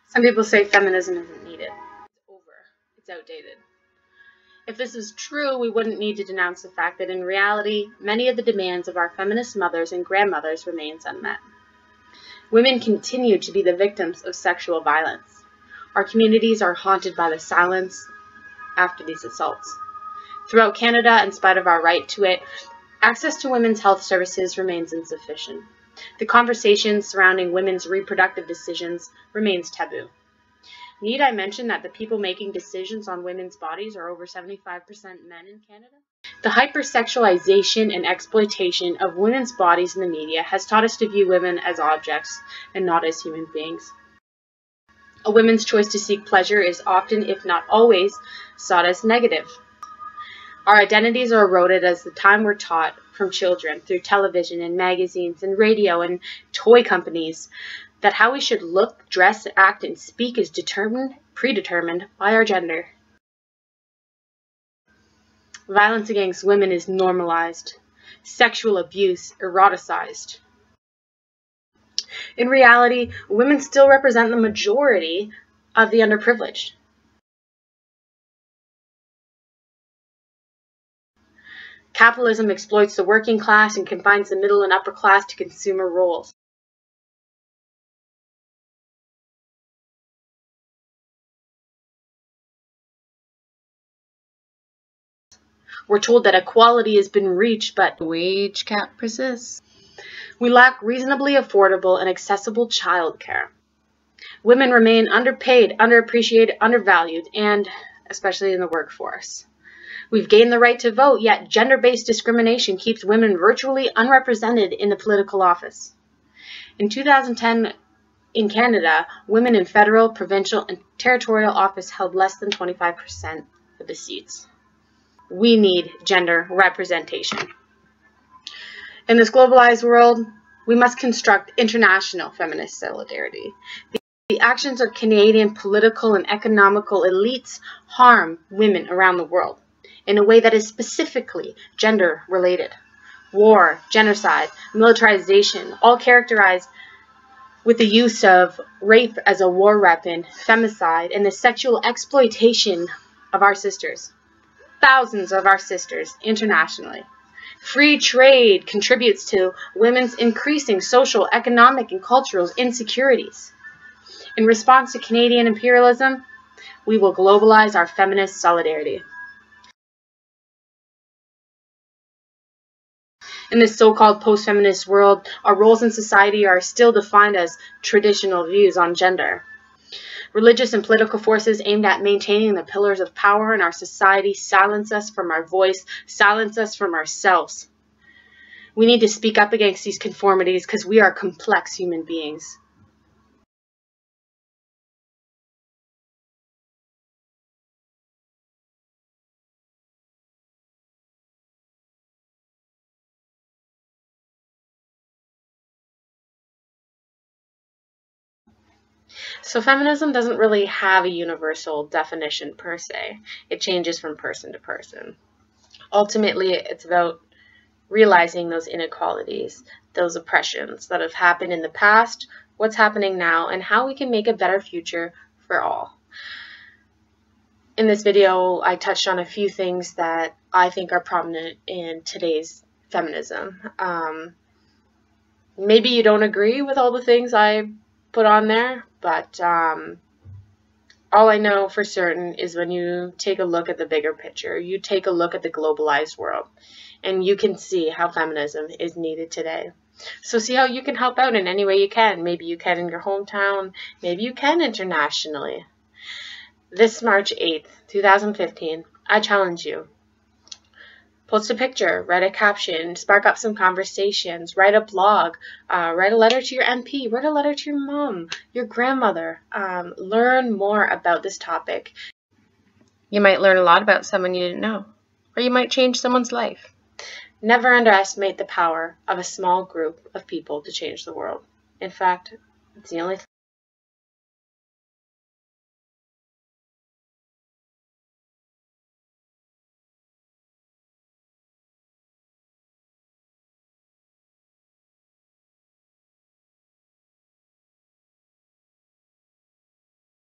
Some people say feminism isn't needed. It's over. It's outdated. If this is true, we wouldn't need to denounce the fact that in reality, many of the demands of our feminist mothers and grandmothers remains unmet. Women continue to be the victims of sexual violence. Our communities are haunted by the silence after these assaults. Throughout Canada, in spite of our right to it, access to women's health services remains insufficient. The conversation surrounding women's reproductive decisions remains taboo. Need I mention that the people making decisions on women's bodies are over 75% men in Canada? The hypersexualization and exploitation of women's bodies in the media has taught us to view women as objects and not as human beings. A woman's choice to seek pleasure is often, if not always, sought as negative. Our identities are eroded as the time we're taught from children through television and magazines and radio and toy companies that how we should look, dress, act, and speak is predetermined by our gender. Violence against women is normalized. Sexual abuse eroticized. In reality, women still represent the majority of the underprivileged. Capitalism exploits the working class and confines the middle and upper class to consumer roles. We're told that equality has been reached, but the wage gap persists. We lack reasonably affordable and accessible childcare. Women remain underpaid, underappreciated, undervalued, and especially in the workforce. We've gained the right to vote, yet gender-based discrimination keeps women virtually unrepresented in the political office. In 2010, in Canada, women in federal, provincial, and territorial office held less than 25% of the seats. We need gender representation. In this globalized world, we must construct international feminist solidarity. The actions of Canadian political and economical elites harm women around the world in a way that is specifically gender-related. War, genocide, militarization, all characterized with the use of rape as a war weapon, femicide, and the sexual exploitation of our sisters. Thousands of our sisters internationally. Free trade contributes to women's increasing social, economic, and cultural insecurities. In response to Canadian imperialism, we will globalize our feminist solidarity. In this so-called post-feminist world, our roles in society are still defined as traditional views on gender. Religious and political forces aimed at maintaining the pillars of power in our society silence us from our voice, silence us from ourselves. We need to speak up against these conformities because we are complex human beings. So feminism doesn't really have a universal definition per se. It changes from person to person. Ultimately, it's about realizing those inequalities, those oppressions that have happened in the past, what's happening now, and how we can make a better future for all. In this video, I touched on a few things that I think are prominent in today's feminism. Maybe you don't agree with all the things I put on there, but all I know for certain is when you take a look at the bigger picture, you take a look at the globalized world, and you can see how feminism is needed today. So see how you can help out in any way you can. Maybe you can in your hometown, maybe you can internationally. This March 8th, 2015, I challenge you. Post a picture, write a caption, spark up some conversations, write a blog, write a letter to your MP, write a letter to your mom, your grandmother. Learn more about this topic. You might learn a lot about someone you didn't know, or you might change someone's life. Never underestimate the power of a small group of people to change the world. In fact, it's the only